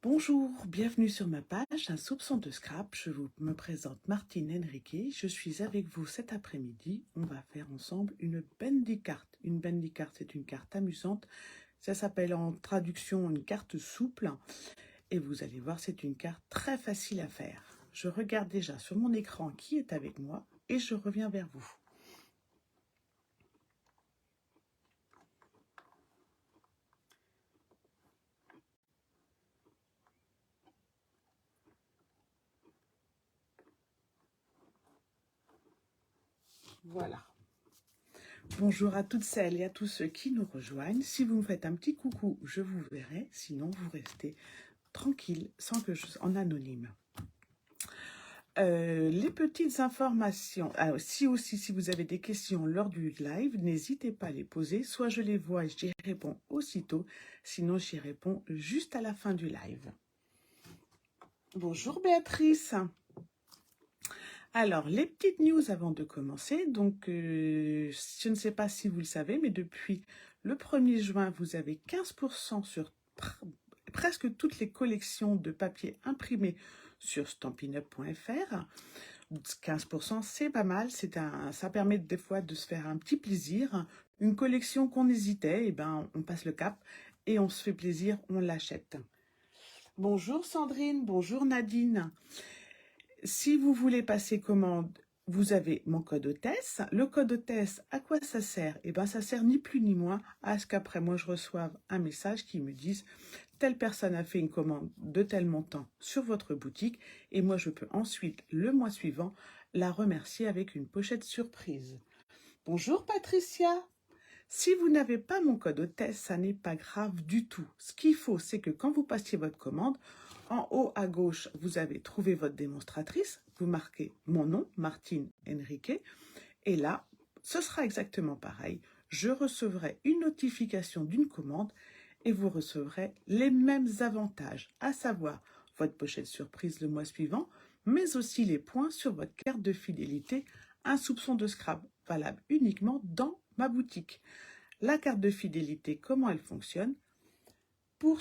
Bonjour, bienvenue sur ma page Un soupçon de scrap. Me présente Martine Henriquet. Je suis avec vous cet après-midi. On va faire ensemble une bendy card. Une bendy card, c'est une carte amusante. Ça s'appelle en traduction une carte souple. Et vous allez voir, c'est une carte très facile à faire. Je regarde déjà sur mon écran qui est avec moi et je reviens vers vous. Voilà. Bonjour à toutes celles et à tous ceux qui nous rejoignent. Si vous me faites un petit coucou, je vous verrai. Sinon, vous restez tranquille, en anonyme. Les petites informations. Alors, si vous avez des questions lors du live, n'hésitez pas à les poser. Soit je les vois et j'y réponds aussitôt, sinon j'y réponds juste à la fin du live. Bonjour Béatrice. Alors, les petites news avant de commencer. Donc, je ne sais pas si vous le savez, mais depuis le 1er juin, vous avez 15% sur presque toutes les collections de papier imprimé sur stampinup.fr. 15%, c'est pas mal. Ça permet des fois de se faire un petit plaisir. Une collection qu'on hésitait, et ben, on passe le cap et on se fait plaisir, on l'achète. Bonjour Sandrine, bonjour Nadine. Si vous voulez passer commande, vous avez mon code hôtesse. Le code hôtesse, à quoi ça sert? Eh bien, ça sert ni plus ni moins à ce qu'après moi, je reçoive un message qui me dise telle personne a fait une commande de tel montant sur votre boutique et moi, je peux ensuite, le mois suivant, la remercier avec une pochette surprise. Bonjour Patricia. Si vous n'avez pas mon code hôtesse, ça n'est pas grave du tout. Ce qu'il faut, c'est que quand vous passiez votre commande, en haut à gauche, vous avez trouvé votre démonstratrice. Vous marquez mon nom, Martine Henriquet. Et là, ce sera exactement pareil. Je recevrai une notification d'une commande et vous recevrez les mêmes avantages, à savoir votre pochette surprise le mois suivant, mais aussi les points sur votre carte de fidélité, un soupçon de scrap valable uniquement dans ma boutique. La carte de fidélité, comment elle fonctionne? Pour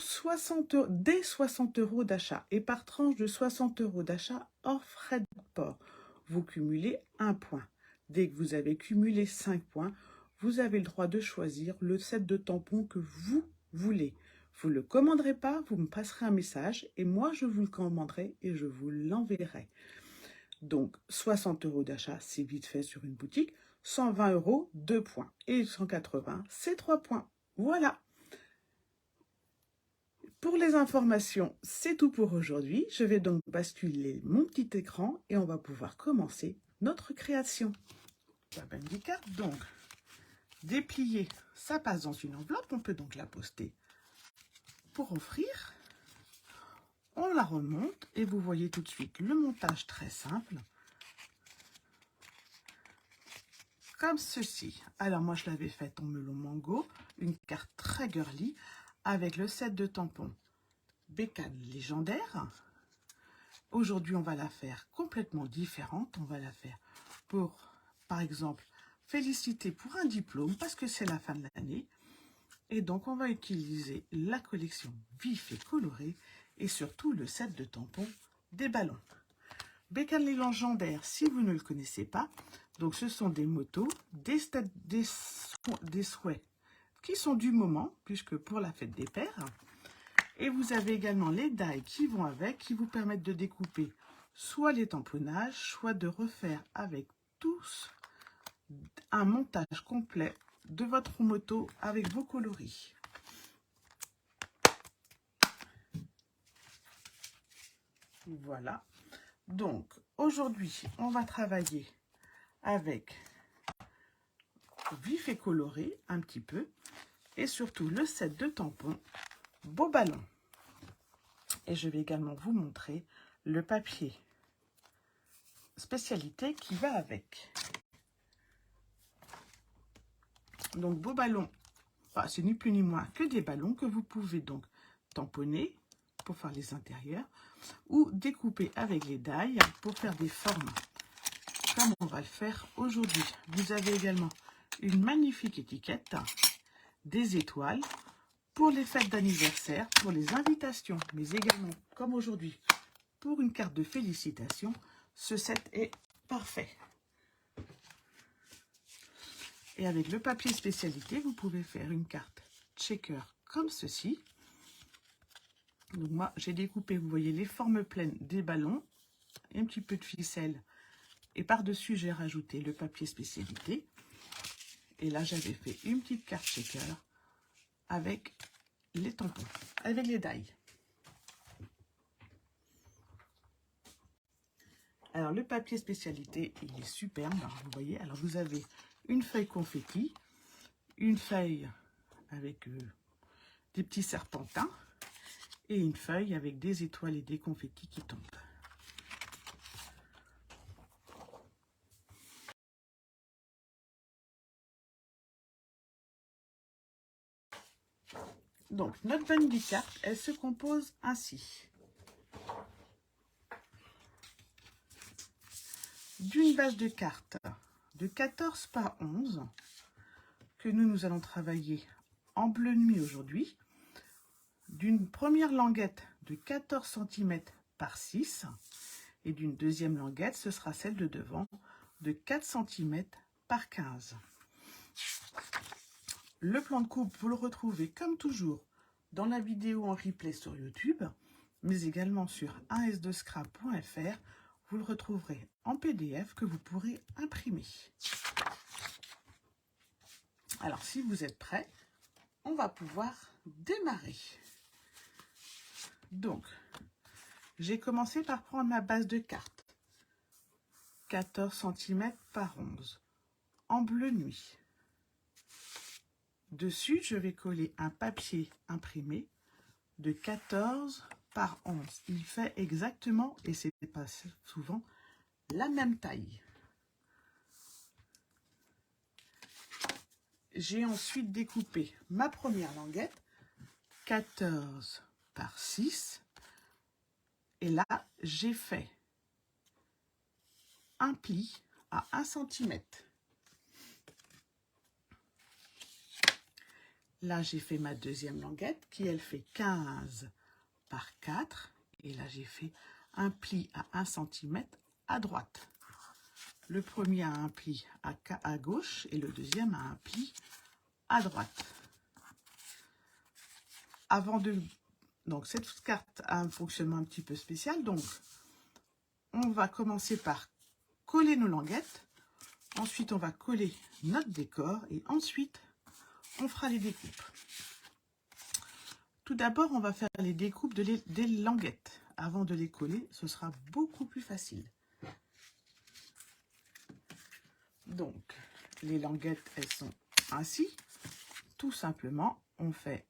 dès 60 € d'achat et par tranche de 60 € d'achat hors frais de port, vous cumulez 1 point. Dès que vous avez cumulé 5 points, vous avez le droit de choisir le set de tampons que vous voulez. Vous ne le commanderez pas, vous me passerez un message et moi je vous le commanderai et je vous l'enverrai. Donc 60 € d'achat, c'est vite fait sur une boutique. 120 €, 2 points. Et 180, c'est 3 points. Voilà. Pour les informations, c'est tout pour aujourd'hui. Je vais donc basculer mon petit écran et on va pouvoir commencer notre création. La bendy card, donc, dépliée, ça passe dans une enveloppe. On peut donc la poster pour offrir. On la remonte et vous voyez tout de suite le montage très simple. Comme ceci. Alors moi, je l'avais faite en melon mango, une carte très girly avec le set de tampons Bécane légendaire. Aujourd'hui, on va la faire complètement différente. On va la faire pour, par exemple, féliciter pour un diplôme parce que c'est la fin de l'année. Et donc, on va utiliser la collection vif et colorée et surtout le set de tampons des ballons. Bécane légendaire, si vous ne le connaissez pas, donc ce sont des motos, des souhaits qui sont du moment, puisque pour la fête des pères. Et vous avez également les dies qui vont avec, qui vous permettent de découper soit les tamponnages, soit de refaire avec tous un montage complet de votre moto avec vos coloris. Voilà. Donc, aujourd'hui, on va travailler avec vif et coloré un petit peu et surtout le set de tampons beau ballon. Et je vais également vous montrer le papier spécialité qui va avec. Donc beau ballon, enfin, c'est ni plus ni moins que des ballons que vous pouvez donc tamponner pour faire les intérieurs ou découper avec les dies pour faire des formes comme on va le faire aujourd'hui. Vous avez également une magnifique étiquette, des étoiles pour les fêtes d'anniversaire, pour les invitations, mais également, comme aujourd'hui, pour une carte de félicitations, ce set est parfait. Et avec le papier spécialité, vous pouvez faire une carte checker comme ceci. Donc moi, j'ai découpé, vous voyez, les formes pleines des ballons, un petit peu de ficelle, et par-dessus, j'ai rajouté le papier spécialité. Et là, j'avais fait une petite carte checker avec les tampons, avec les die. Alors, le papier spécialité, il est superbe, vous voyez. Alors, vous avez une feuille confetti, une feuille avec des petits serpentins et une feuille avec des étoiles et des confettis qui tombent. Donc, notre vanity card, elle se compose ainsi. D'une base de cartes de 14 par 11 que nous allons travailler en bleu nuit aujourd'hui, d'une première languette de 14 cm par 6 et d'une deuxième languette, ce sera celle de devant, de 4 cm par 15. Le plan de coupe, vous le retrouvez comme toujours dans la vidéo en replay sur YouTube, mais également sur 1s2scrap.fr. Vous le retrouverez en PDF que vous pourrez imprimer. Alors, si vous êtes prêts, on va pouvoir démarrer. Donc, j'ai commencé par prendre ma base de carte. 14 cm par 11, en bleu nuit. Dessus, je vais coller un papier imprimé de 14 par 11. Il fait exactement, et c'est pas souvent, la même taille. J'ai ensuite découpé ma première languette, 14 par 6. Et là, j'ai fait un pli à 1 cm. Là, j'ai fait ma deuxième languette qui, elle, fait 15 par 4. Et là, j'ai fait un pli à 1 cm à droite. Le premier a un pli à gauche et le deuxième a un pli à droite. Donc, cette carte a un fonctionnement un petit peu spécial. Donc, on va commencer par coller nos languettes. Ensuite, on va coller notre décor et ensuite, on fera les découpes. Tout d'abord, on va faire les découpes des languettes. Avant de les coller, ce sera beaucoup plus facile. Donc, les languettes, elles sont ainsi. Tout simplement, on fait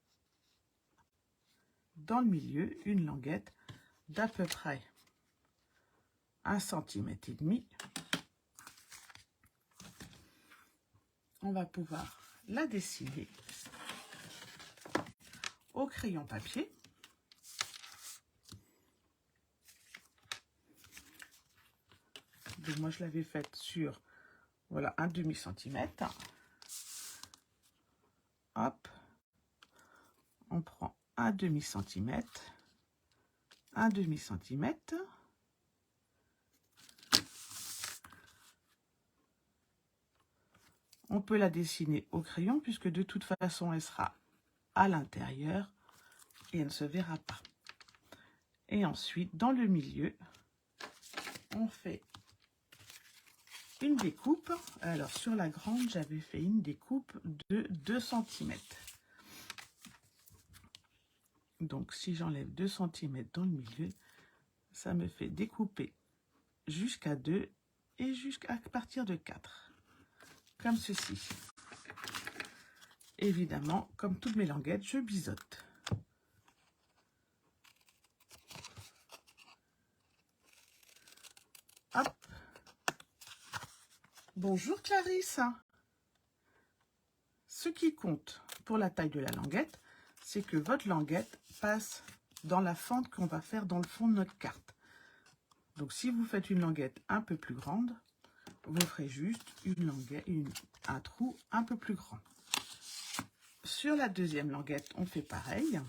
dans le milieu une languette d'à peu près 1,5 cm. On va pouvoir la dessiner au crayon papier. Donc moi, je l'avais faite sur, voilà, un demi-centimètre. Hop, on prend un demi-centimètre, un demi-centimètre. On peut la dessiner au crayon puisque de toute façon, elle sera à l'intérieur et elle ne se verra pas. Et ensuite, dans le milieu, on fait une découpe. Alors, sur la grande, j'avais fait une découpe de 2 cm. Donc, si j'enlève 2 cm dans le milieu, ça me fait découper jusqu'à 2 et jusqu'à partir de 4. Comme ceci. Évidemment, comme toutes mes languettes, je biseaute. Hop. Bonjour Clarisse. Ce qui compte pour la taille de la languette, c'est que votre languette passe dans la fente qu'on va faire dans le fond de notre carte. Donc si vous faites une languette un peu plus grande, vous ferez juste un trou un peu plus grand. Sur la deuxième languette, on fait pareil.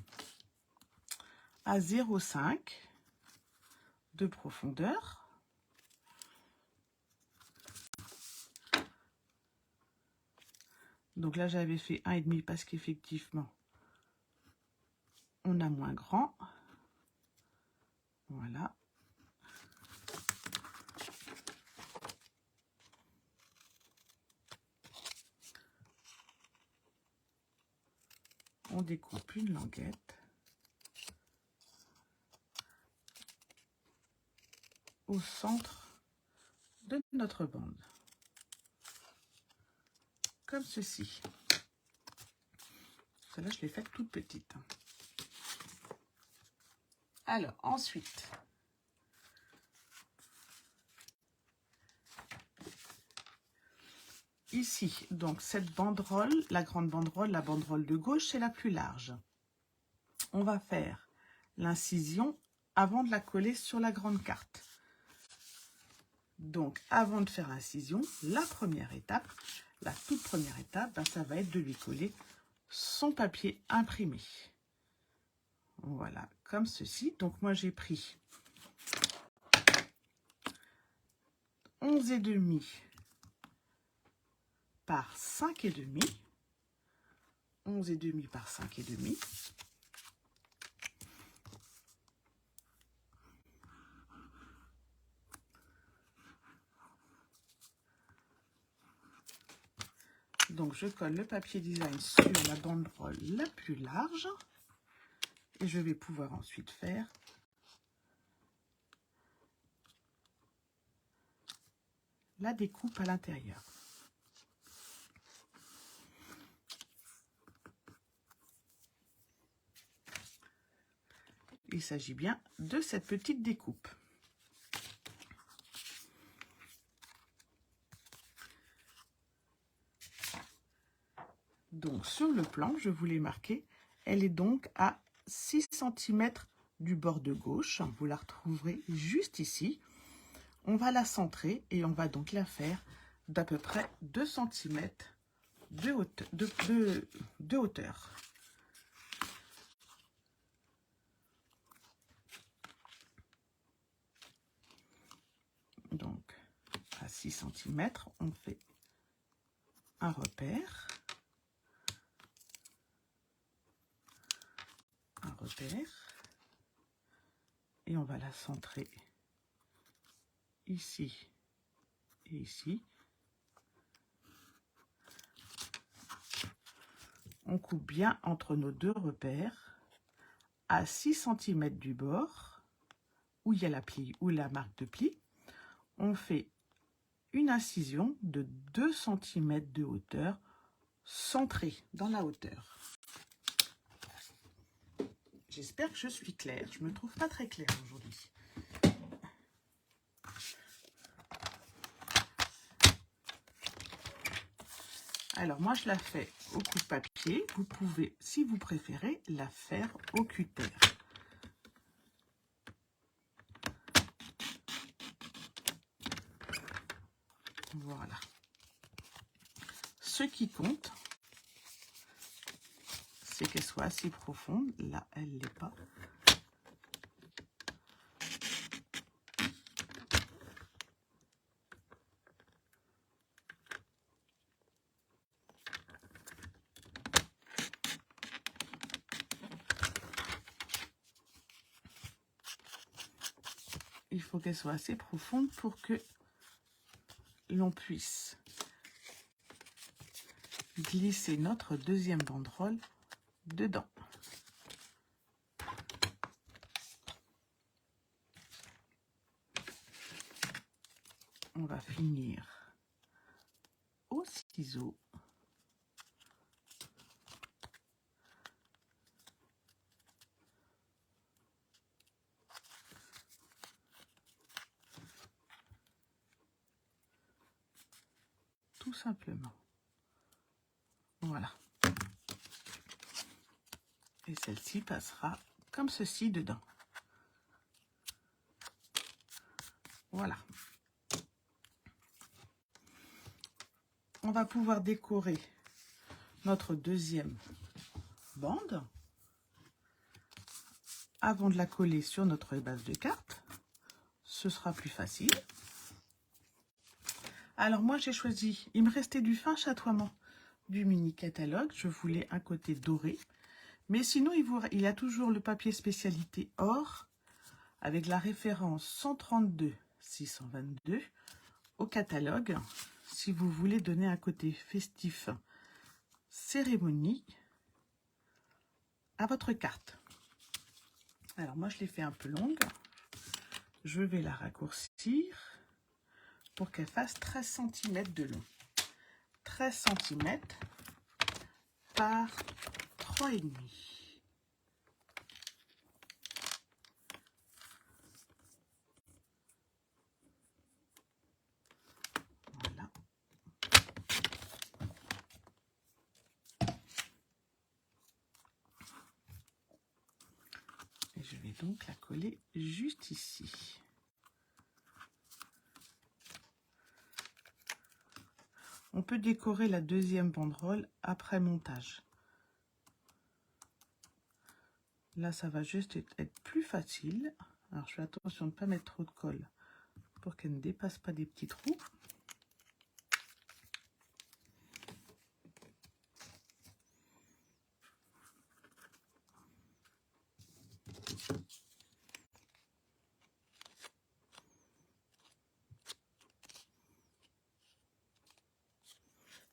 À 0,5 de profondeur. Donc là, j'avais fait 1,5 parce qu'effectivement, on a moins grand. Voilà. On découpe une languette au centre de notre bande, comme ceci. Celle-là, je l'ai faite toute petite. Alors, ensuite, ici, donc cette banderole, la grande banderole, la banderole de gauche, c'est la plus large. On va faire l'incision avant de la coller sur la grande carte. Donc, avant de faire l'incision, la première étape, la toute première étape, ben, ça va être de lui coller son papier imprimé. Voilà, comme ceci. Donc, moi, j'ai pris 11,5 par 5,5. 11,5 par 5,5. Donc, je colle le papier design sur la banderole la plus large. Et je vais pouvoir ensuite faire la découpe à l'intérieur. Il s'agit bien de cette petite découpe. Donc, sur le plan, je vous l'ai marqué, elle est donc à 6 cm du bord de gauche. Vous la retrouverez juste ici. On va la centrer et on va donc la faire d'à peu près 2 cm de hauteur. Donc, à 6 cm, on fait un repère. Et on va la centrer ici et ici. On coupe bien entre nos deux repères à 6 cm du bord où il y a la plie ou la marque de pli. On fait une incision de 2 cm de hauteur centrée dans la hauteur. J'espère que je suis claire. Je ne me trouve pas très claire aujourd'hui. Alors, moi, je la fais au coup de papier. Vous pouvez, si vous préférez, la faire au cutter. Voilà. Ce qui compte, c'est qu'elle soit assez profonde. Là, elle ne l'est pas. Il faut qu'elle soit assez profonde pour que l'on puisse glisser notre deuxième banderole dedans. On va finir au ciseau. Tout simplement. Voilà. Et celle-ci passera comme ceci dedans. Voilà. On va pouvoir décorer notre deuxième bande avant de la coller sur notre base de cartes. Ce sera plus facile. Alors moi j'ai choisi, il me restait du fin chatoiement du mini catalogue. Je voulais un côté doré. Mais sinon il y a toujours le papier spécialité or avec la référence 132 622 au catalogue. Si vous voulez donner un côté festif, cérémonie à votre carte. Alors moi je l'ai fait un peu longue. Je vais la raccourcir pour qu'elle fasse 13 cm de long. 13 cm par 3,5. Voilà. Et je vais donc la coller juste ici. On peut décorer la deuxième banderole après montage. Là, ça va juste être plus facile. Alors, je fais attention de ne pas mettre trop de colle pour qu'elle ne dépasse pas des petits trous.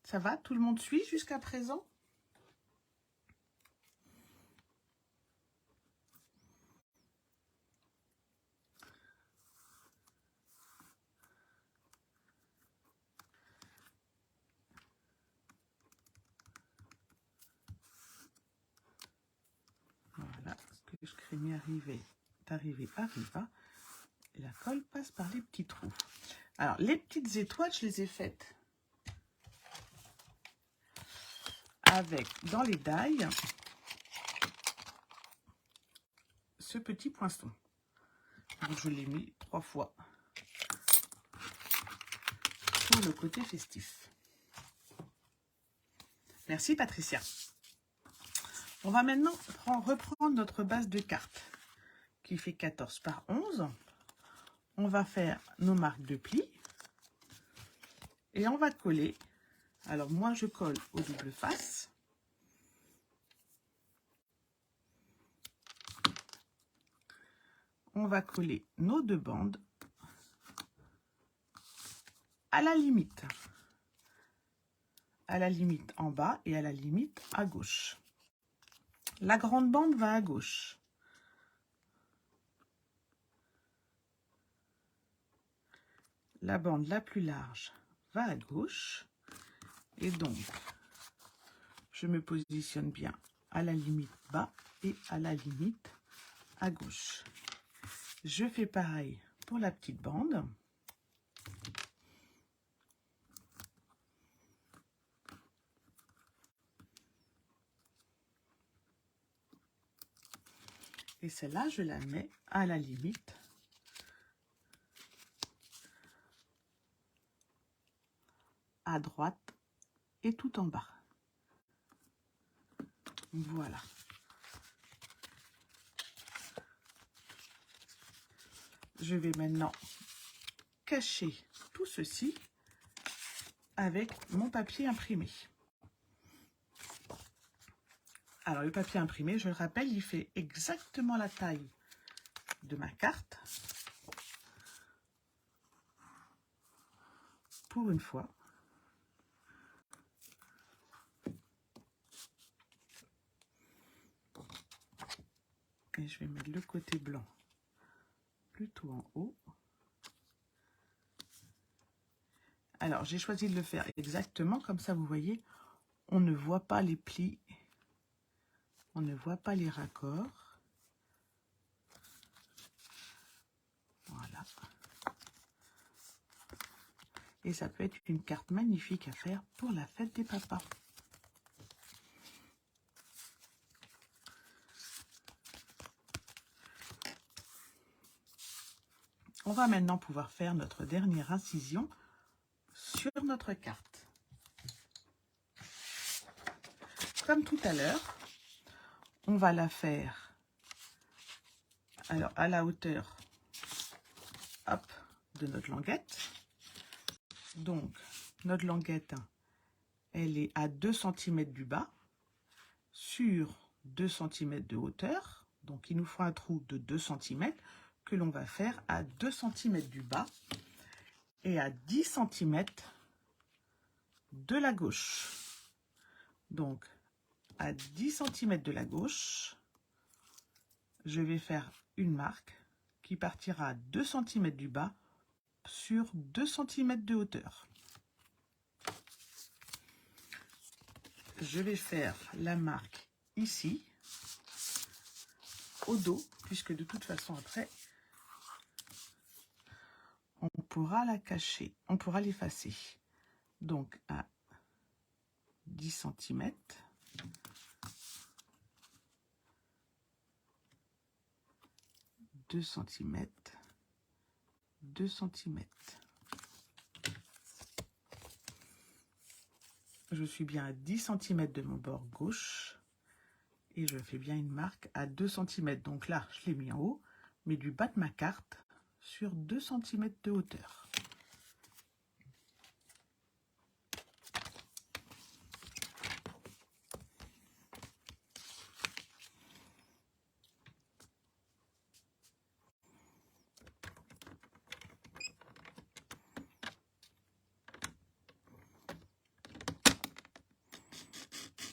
Ça va? Tout le monde suit jusqu'à présent? Voilà, ce que je craignais d'arriver arriva. Et la colle passe par les petits trous. Alors, les petites étoiles, je les ai faites avec, dans les dailles, ce petit poinçon. Donc, je l'ai mis 3 fois pour le côté festif. Merci Patricia. On va maintenant reprendre notre base de cartes qui fait 14 par 11. On va faire nos marques de pli et on va coller. Alors moi je colle au double face. On va coller nos 2 bandes à la limite en bas et à la limite à gauche. La grande bande va à gauche. La bande la plus large va à gauche. Et donc, je me positionne bien à la limite bas et à la limite à gauche. Je fais pareil pour la petite bande. Et celle-là, je la mets à la limite à droite et tout en bas. Voilà. Je vais maintenant cacher tout ceci avec mon papier imprimé. Alors, le papier imprimé, je le rappelle, il fait exactement la taille de ma carte. Pour une fois. Et je vais mettre le côté blanc plutôt en haut. Alors, j'ai choisi de le faire exactement comme ça, vous voyez, on ne voit pas les plis, on ne voit pas les raccords. Voilà. Et ça peut être une carte magnifique à faire pour la fête des papas. On va maintenant pouvoir faire notre dernière incision sur notre carte. Comme tout à l'heure, On va la faire alors à la hauteur, hop, de notre languette. Donc, notre languette, elle est à 2 cm du bas sur 2 cm de hauteur. Donc, il nous faut un trou de 2 cm que l'on va faire à 2 cm du bas et à 10 cm de la gauche. Donc, à 10 cm de la gauche, je vais faire une marque qui partira à 2 cm du bas sur 2 cm de hauteur. Je vais faire la marque ici, au dos, puisque de toute façon après, on pourra la cacher, on pourra l'effacer. Donc à 10 cm, deux cm, 2 cm. Je suis bien à 10 cm de mon bord gauche et je fais bien une marque à 2 cm. Donc là, je l'ai mis en haut, mais du bas de ma carte sur 2 cm de hauteur.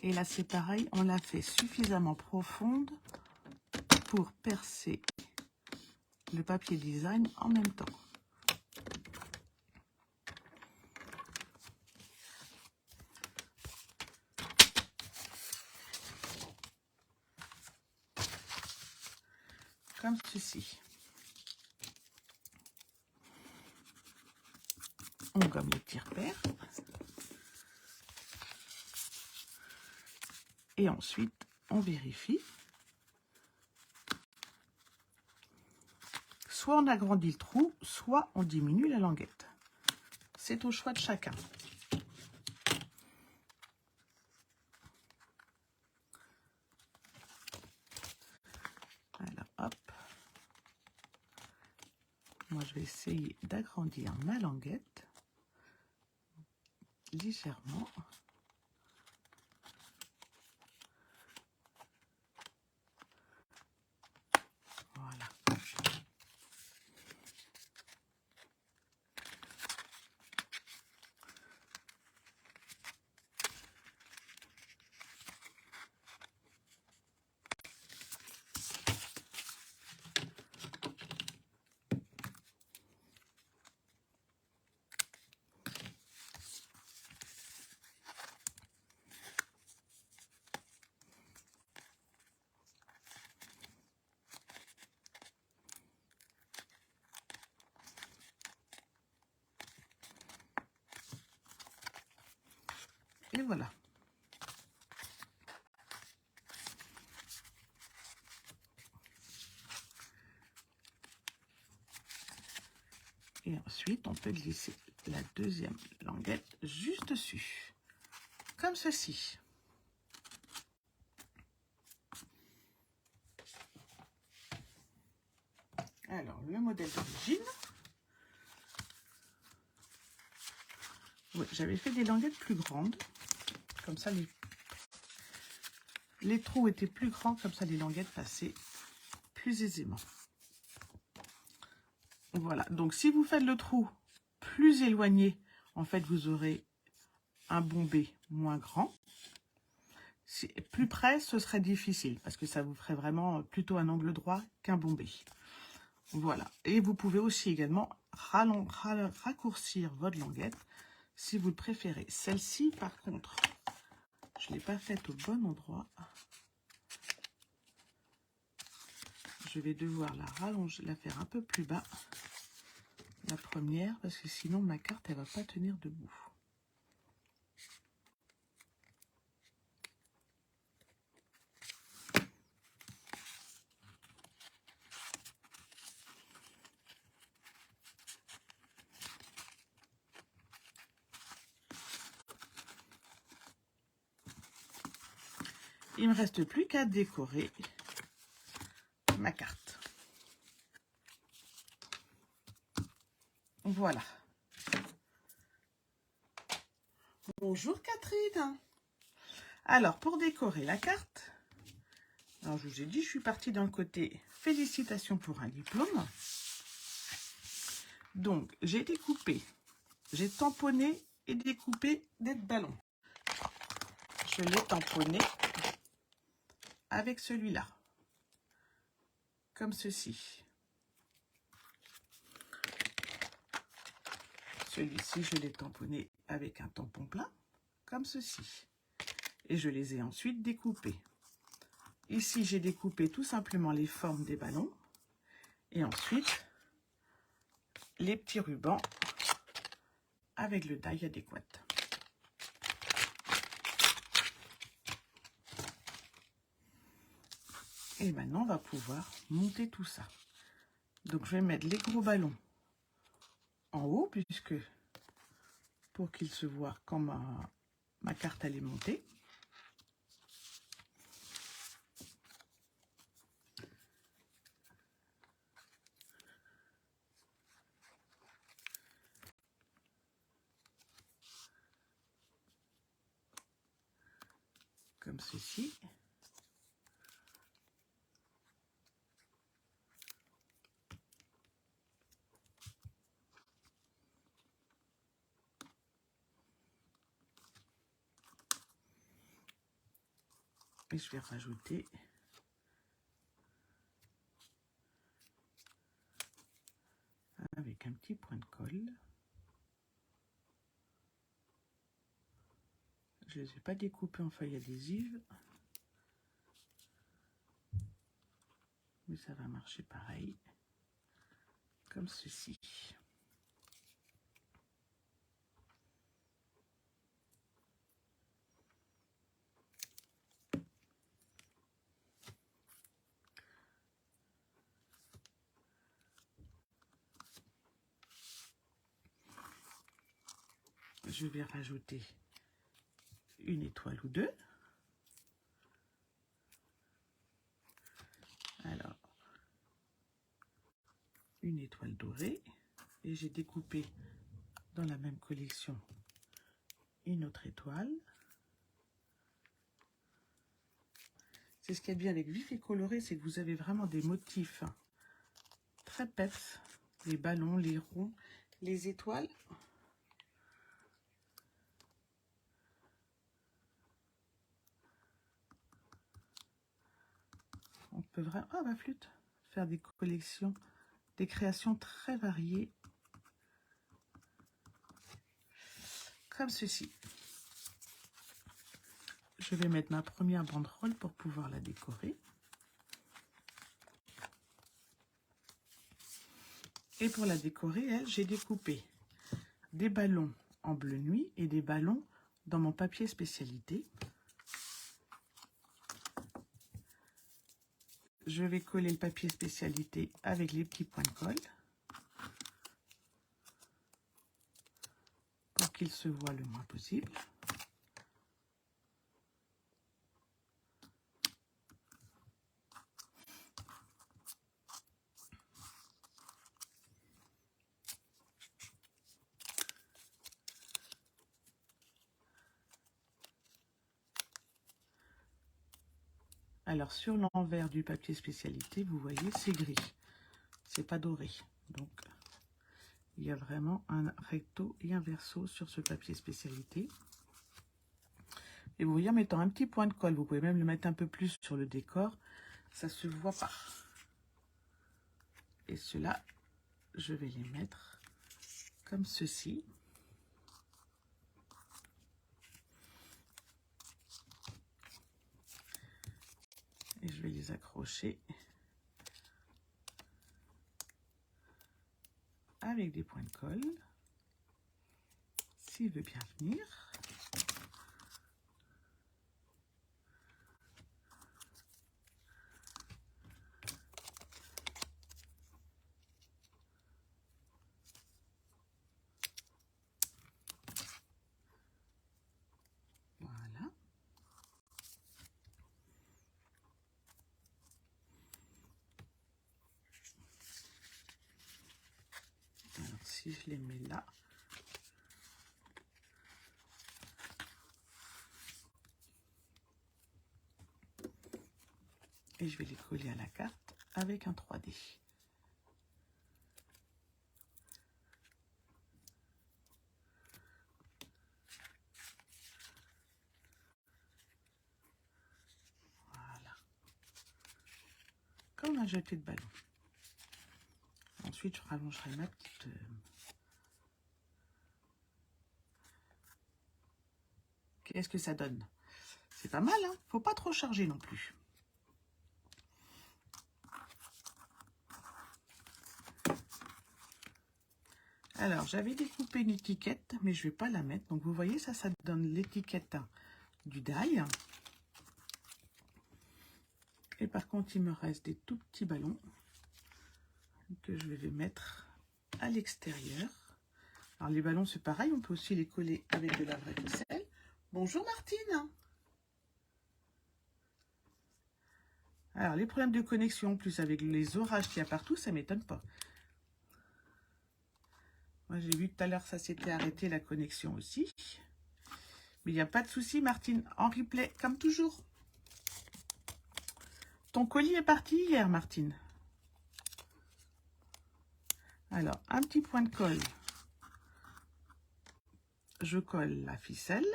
Et là, c'est pareil, on l'a fait suffisamment profonde pour percer le papier design en même temps. Comme ceci. On gomme les petits repères. Et ensuite, on vérifie. Soit on agrandit le trou, soit on diminue la languette. C'est au choix de chacun. Alors, hop. Moi, je vais essayer d'agrandir ma languette légèrement. Voilà. Et voilà. Et ensuite, on peut glisser la deuxième languette juste dessus, comme ceci. Alors, le modèle d'origine. Oui, j'avais fait des languettes plus grandes. Comme ça, les trous étaient plus grands. Comme ça, les languettes passaient plus aisément. Voilà. Donc, si vous faites le trou plus éloigné, en fait, vous aurez un bombé moins grand. Si plus près, ce serait difficile parce que ça vous ferait vraiment plutôt un angle droit qu'un bombé. Voilà. Et vous pouvez aussi également raccourcir votre languette si vous le préférez. Celle-ci, par contre, je ne l'ai pas faite au bon endroit. Je vais devoir la rallonger, la faire un peu plus bas, la première, parce que sinon ma carte, elle ne va pas tenir debout. Il ne me reste plus qu'à décorer ma carte. Voilà. Bonjour Catherine. Alors, pour décorer la carte, alors je vous ai dit, je suis partie dans le côté félicitations pour un diplôme. Donc, j'ai découpé, j'ai tamponné et découpé des ballons. Je l'ai tamponné avec celui-là, comme ceci. Celui-ci, je l'ai tamponné avec un tampon plein, comme ceci. Et je les ai ensuite découpés. Ici, j'ai découpé tout simplement les formes des ballons. Et ensuite, les petits rubans avec le die adéquat. Et maintenant, on va pouvoir monter tout ça. Donc, je vais mettre les gros ballons en haut, puisque pour qu'ils se voient quand ma carte elle est montée. Comme ceci. Et je vais rajouter avec un petit point de colle. Je ne les ai pas découpés en feuille adhésive. Mais ça va marcher pareil. Comme ceci. Je vais rajouter une étoile ou deux. Alors, une étoile dorée. Et j'ai découpé dans la même collection une autre étoile. C'est ce qu'il y a de bien avec Vif et Coloré, c'est que vous avez vraiment des motifs très peps. Les ballons, les ronds, les étoiles. On peut vraiment, ah ma flûte, faire des collections, des créations très variées. Comme ceci. Je vais mettre ma première banderole pour pouvoir la décorer. Et pour la décorer, j'ai découpé des ballons en bleu nuit et des ballons dans mon papier spécialité. Je vais coller le papier spécialité avec les petits points de colle pour qu'il se voit le moins possible. Alors sur l'envers du papier spécialité, vous voyez, c'est gris. C'est pas doré. Donc il y a vraiment un recto et un verso sur ce papier spécialité. Et vous voyez, en mettant un petit point de colle, vous pouvez même le mettre un peu plus sur le décor, ça se voit pas. Et ceux-là, je vais les mettre comme ceci. Et je vais les accrocher avec des points de colle, s'il veut bien venir. Voilà. si je les mets là. Et je vais les coller à la carte avec un 3D. Voilà. Comme un jeté de ballon. Ensuite, je rallongerai ma petite... Qu'est-ce que ça donne? C'est pas mal, hein? Faut pas trop charger non plus. Alors, j'avais découpé une étiquette, mais je vais pas la mettre. Donc, vous voyez, ça donne l'étiquette du die. Et par contre, il me reste des tout petits ballons que je vais mettre à l'extérieur. Alors, les ballons, c'est pareil. On peut aussi les coller avec de la vraie ficelle. Bonjour Martine. Alors, les problèmes de connexion, plus avec les orages qu'il y a partout, ça ne m'étonne pas. Moi, j'ai vu tout à l'heure, ça s'était arrêté, la connexion aussi. Mais il n'y a pas de souci, Martine. En replay, comme toujours. Ton colis est parti hier, Martine. Alors, un petit point de colle. Je colle la ficelle.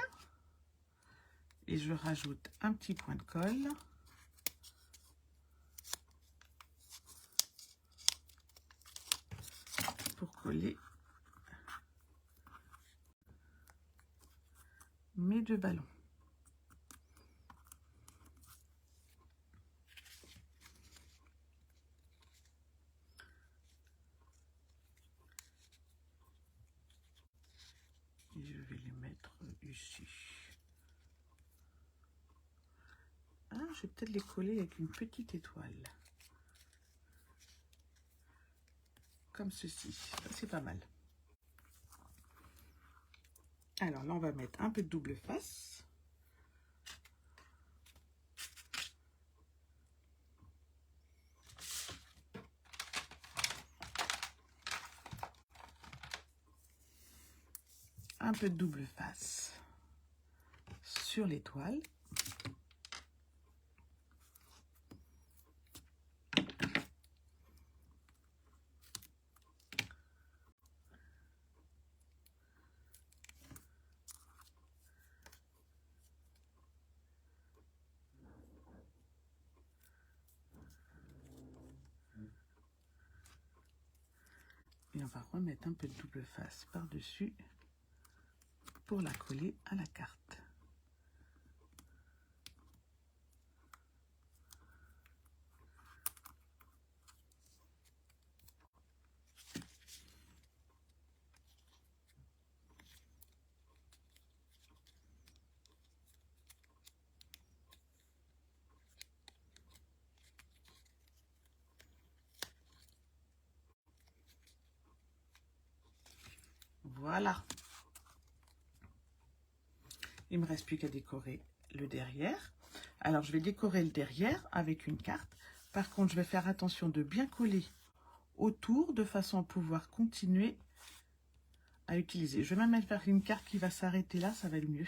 Et je rajoute un petit point de colle. Pour coller mes deux ballons. Et je vais les mettre ici. Ah, je vais peut-être les coller avec une petite étoile. Comme ceci. C'est pas mal. Alors là, on va mettre un peu de double face. Un peu de double face sur l'étoile. Et on va remettre un peu de double face par-dessus pour la coller à la carte. Voilà. Il me reste plus qu'à décorer le derrière. Alors, je vais décorer le derrière avec une carte. Par contre, je vais faire attention de bien coller autour de façon à pouvoir continuer à utiliser. Je vais même faire une carte qui va s'arrêter là, ça va être mieux.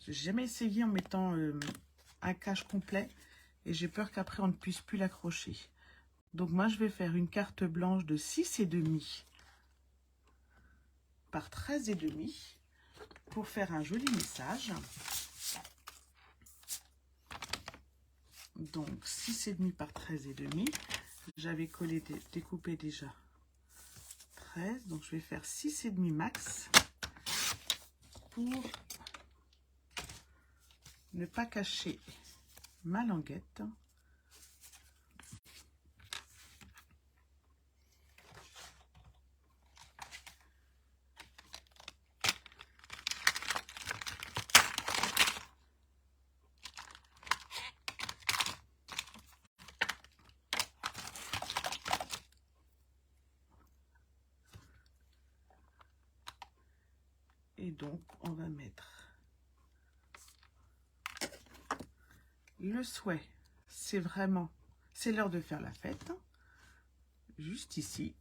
J'ai jamais essayé en mettant un cache complet et j'ai peur qu'après on ne puisse plus l'accrocher. Donc moi, je vais faire une carte blanche de 6,5 par 13,5 pour faire un joli message. Donc 6,5 par 13,5. J'avais collé, découpé déjà 13. Donc je vais faire 6,5 max pour ne pas cacher ma languette. Et donc, on va mettre le souhait. C'est vraiment, c'est l'heure de faire la fête. Juste ici.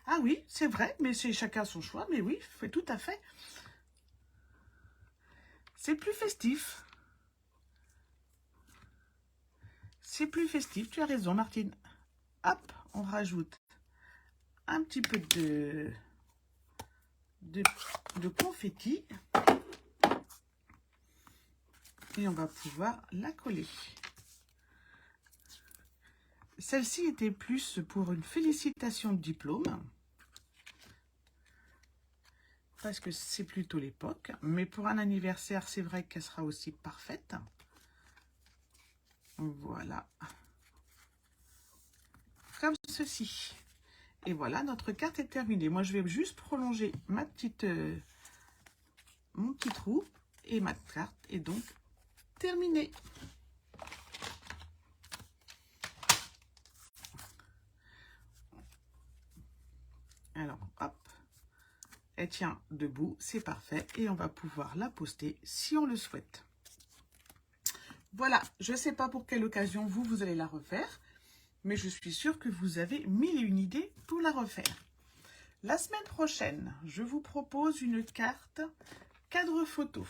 Ah oui, c'est vrai, mais c'est chacun son choix. Mais oui, fait tout à fait. C'est plus festif. C'est plus festif, tu as raison, Martine. Hop, on rajoute un petit peu de confetti. Et on va pouvoir la coller. Celle-ci était plus pour une félicitation de diplôme. Parce que c'est plutôt l'époque. Mais pour un anniversaire, c'est vrai qu'elle sera aussi parfaite. Voilà. Comme ceci. Et voilà, notre carte est terminée. Moi, je vais juste prolonger ma mon petit trou. Et ma carte est donc terminée. Alors, hop. Elle tient debout, c'est parfait. Et on va pouvoir la poster si on le souhaite. Voilà, je ne sais pas pour quelle occasion vous allez la refaire. Mais je suis sûre que vous avez 1001 idées pour la refaire. La semaine prochaine, je vous propose une carte cadre photo.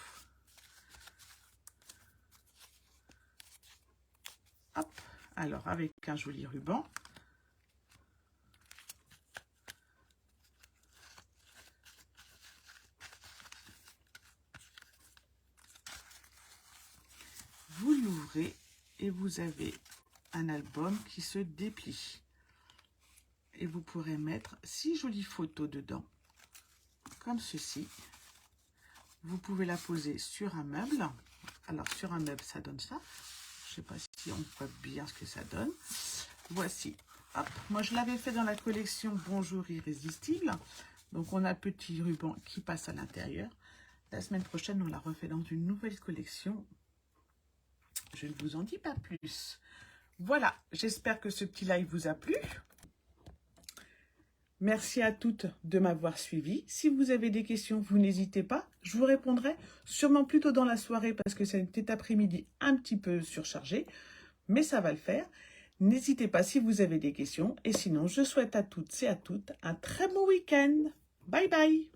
Hop, alors avec un joli ruban. Vous l'ouvrez et vous avez un album qui se déplie. Et vous pourrez mettre 6 jolies photos dedans, comme ceci. Vous pouvez la poser sur un meuble. Alors sur un meuble, ça donne ça. Je ne sais pas si on voit bien ce que ça donne. Voici. Hop. Moi, je l'avais fait dans la collection Bonjour Irrésistible. Donc, on a le petit ruban qui passe à l'intérieur. La semaine prochaine, on la refait dans une nouvelle collection. Je ne vous en dis pas plus. Voilà, j'espère que ce petit live vous a plu. Merci à toutes de m'avoir suivi. Si vous avez des questions, vous n'hésitez pas. Je vous répondrai sûrement plutôt dans la soirée parce que c'est cet après-midi un petit peu surchargé. Mais ça va le faire. N'hésitez pas si vous avez des questions. Et sinon, je souhaite à toutes et à toutes un très bon week-end. Bye bye.